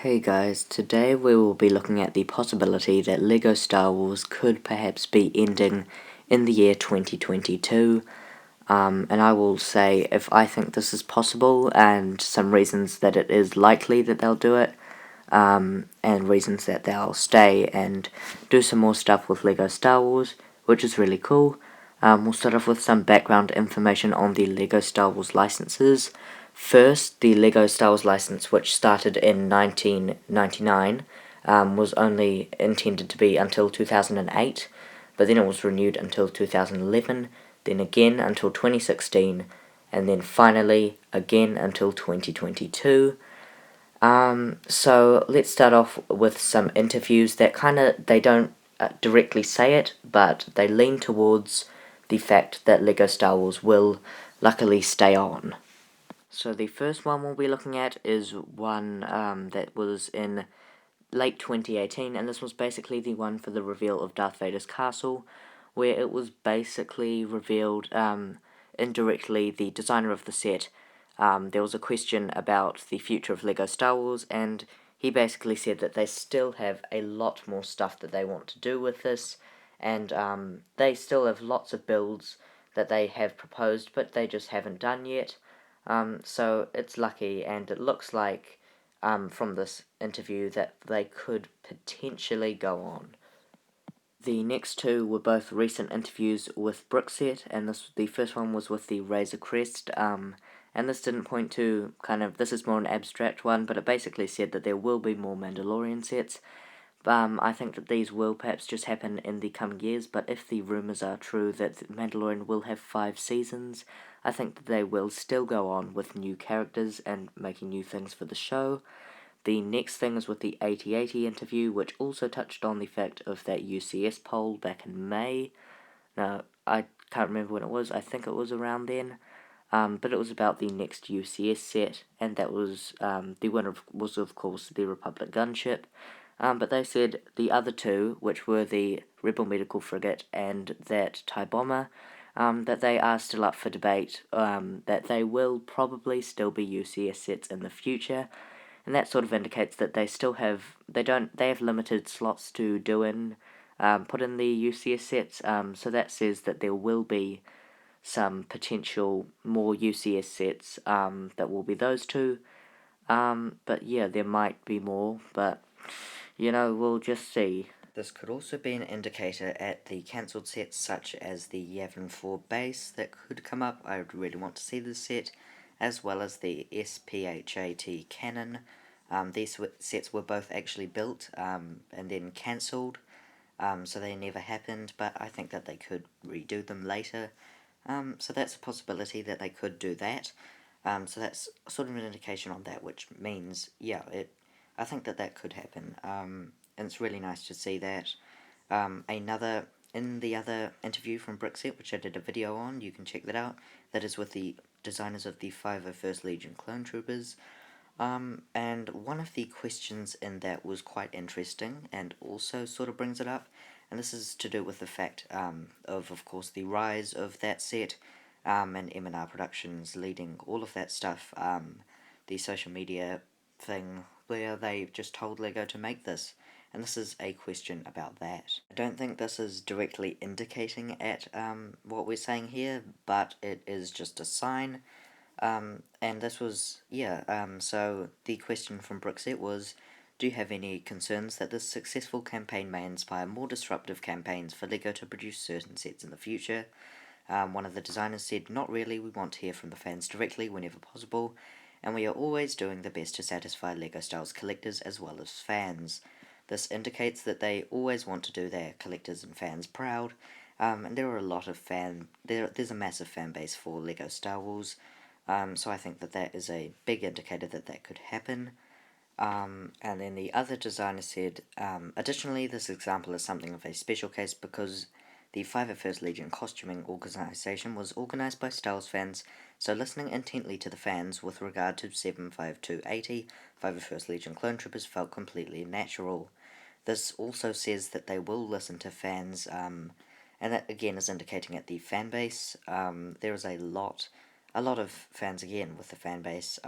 Hey guys, today we will be looking at the possibility that LEGO Star Wars could perhaps be ending in the year 2022, and I will say if I think this is possible and some reasons that it is likely that they'll do it, and reasons that they'll stay and do some more stuff with LEGO Star Wars, which is really cool. We'll start off with some background information on the LEGO Star Wars licenses. First, the LEGO Star Wars license, which started in 1999, was only intended to be until 2008, but then it was renewed until 2011, then again until 2016, and then finally again until 2022. So let's start off with some interviews that they don't directly say it, but they lean towards the fact that LEGO Star Wars will luckily stay on. So the first one we'll be looking at is one that was in late 2018, and this was basically the one for the reveal of Darth Vader's castle, where it was basically revealed indirectly the designer of the set. There was a question about the future of LEGO Star Wars, and he basically said that they still have a lot more stuff that they want to do with this, and they still have lots of builds that they have proposed, but they just haven't done yet. So it's lucky, and it looks like from this interview that they could potentially go on. The next two were both recent interviews with Brickset, and the first one was with the Razor Crest, and this didn't point to this is more an abstract one, but it basically said that there will be more Mandalorian sets. I think that these will perhaps just happen in the coming years, but if the rumours are true that Mandalorian will have 5 seasons, I think that they will still go on with new characters and making new things for the show. The next thing is with the 8080 interview, which also touched on the fact of that UCS poll back in May. Now, I can't remember when it was, I think it was around then. But it was about the next UCS set, and that was, the winner was of course the Republic gunship. But they said the other two, which were the Rebel Medical Frigate and that TIE Bomber, that they are still up for debate, that they will probably still be UCS sets in the future, and that sort of indicates that they have limited slots to put in the UCS sets, so that says that there will be some potential more UCS sets, that will be those two, but yeah, there might be more, but we'll just see. This could also be an indicator at the cancelled sets such as the Yavin 4 base that could come up. I would really want to see this set, as well as the SPHAT cannon. These sets were both actually built and then cancelled, so they never happened, but I think that they could redo them later. So that's a possibility that they could do that. So that's sort of an indication on that, which means, yeah, I think that could happen, and it's really nice to see that. In the other interview from Brickset, which I did a video on, you can check that out, that is with the designers of the 501st Legion Clone Troopers, and one of the questions in that was quite interesting, and also sort of brings it up, and this is to do with the fact of course, the rise of that set, and M&R Productions leading all of that stuff, the social media thing where they just told LEGO to make this, and this is a question about that. I don't think this is directly indicating at what we're saying here, but it is just a sign, and this was, so the question from Brickset was, do you have any concerns that this successful campaign may inspire more disruptive campaigns for LEGO to produce certain sets in the future? One of the designers said, not really, we want to hear from the fans directly whenever possible, and we are always doing the best to satisfy LEGO Star Wars collectors as well as fans. This indicates that they always want to do their collectors and fans proud, and there are a lot of there's a massive fan base for LEGO Star Wars, so I think that is a big indicator that could happen. And then the other designer said, additionally, this example is something of a special case because the 501st Legion costuming organisation was organised by Star Wars fans, so listening intently to the fans with regard to 75280, 501st Legion Clone Troopers felt completely natural. This also says that they will listen to fans, and that again is indicating at the fan base. There is a lot of fans again with the fan base,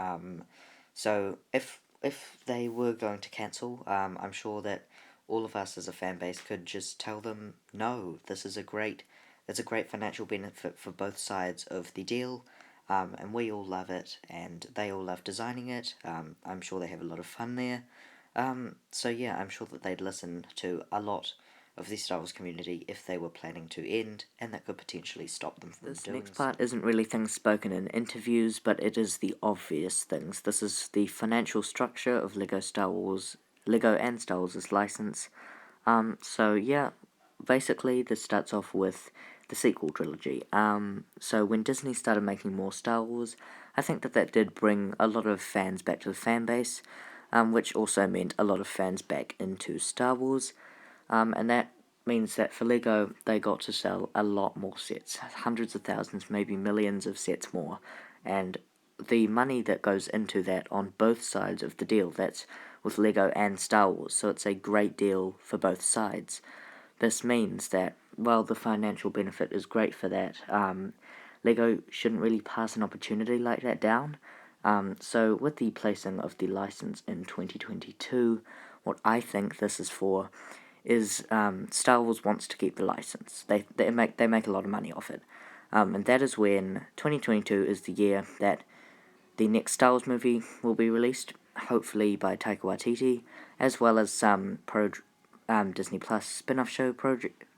so if if they were going to cancel, I'm sure that all of us as a fan base could just tell them, no, this is it's a great financial benefit for both sides of the deal, and we all love it, and they all love designing it. I'm sure they have a lot of fun there. So yeah, I'm sure that they'd listen to a lot of the Star Wars community if they were planning to end, and that could potentially stop them from doing so. This next part isn't really things spoken in interviews, but it is the obvious things. This is the financial structure of Lego and Star Wars' license. So yeah, basically this starts off with the sequel trilogy. So when Disney started making more Star Wars, I think that did bring a lot of fans back to the fan base, which also meant a lot of fans back into Star Wars. And that means that for Lego, they got to sell a lot more sets, hundreds of thousands, maybe millions of sets more, and the money that goes into that on both sides of the deal, that's with Lego and Star Wars, so it's a great deal for both sides. This means that, while the financial benefit is great for that, Lego shouldn't really pass an opportunity like that down. So with the placing of the license in 2022, what I think this is for is Star Wars wants to keep the license. They make a lot of money off it, and that is when 2022 is the year that the next Star Wars movie will be released, hopefully by Taika Waititi, as well as some Disney Plus spin-off show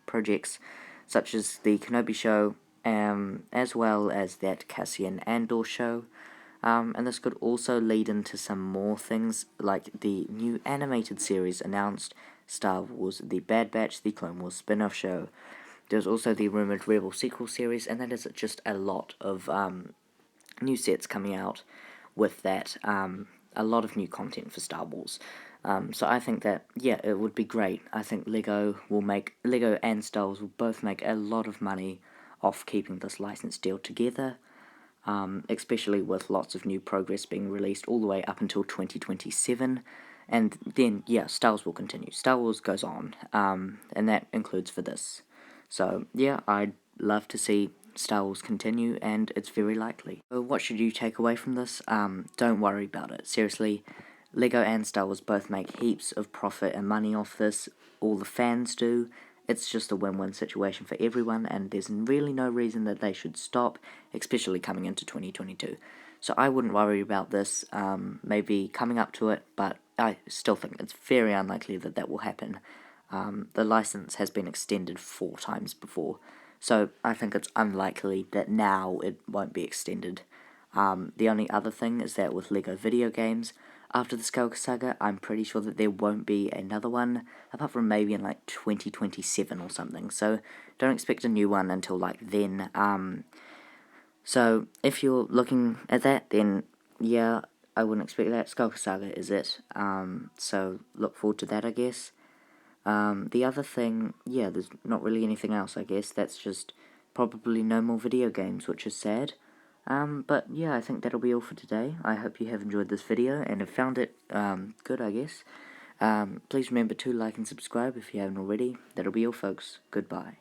projects, such as the Kenobi show, as well as that Cassian Andor show. And this could also lead into some more things, like the new animated series announced, Star Wars The Bad Batch, the Clone Wars spin-off show. There's also the rumoured Rebel sequel series, and that is just a lot of new sets coming out with that, a lot of new content for Star Wars. So I think that, yeah, it would be great. I think Lego and Star Wars will both make a lot of money off keeping this license deal together, especially with lots of new progress being released all the way up until 2027. And then, yeah, Star Wars will continue. Star Wars goes on, and that includes for this. So, yeah, I'd love to see Star Wars continue, and it's very likely. So what should you take away from this? Don't worry about it. Seriously, Lego and Star Wars both make heaps of profit and money off this. All the fans do. It's just a win-win situation for everyone, and there's really no reason that they should stop, especially coming into 2022. So I wouldn't worry about this, maybe coming up to it, but I still think it's very unlikely that will happen. The license has been extended 4 times before, so I think it's unlikely that now it won't be extended. The only other thing is that with Lego video games, after the Skywalker Saga, I'm pretty sure that there won't be another one, apart from maybe in like 2027 or something, so don't expect a new one until like then. So if you're looking at that, then yeah, I wouldn't expect that. Skywalker Saga is it, so look forward to that, I guess. The other thing, yeah, there's not really anything else, I guess. That's just probably no more video games, which is sad. But yeah, I think that'll be all for today. I hope you have enjoyed this video and have found it good, I guess. Please remember to like and subscribe if you haven't already. That'll be all, folks. Goodbye.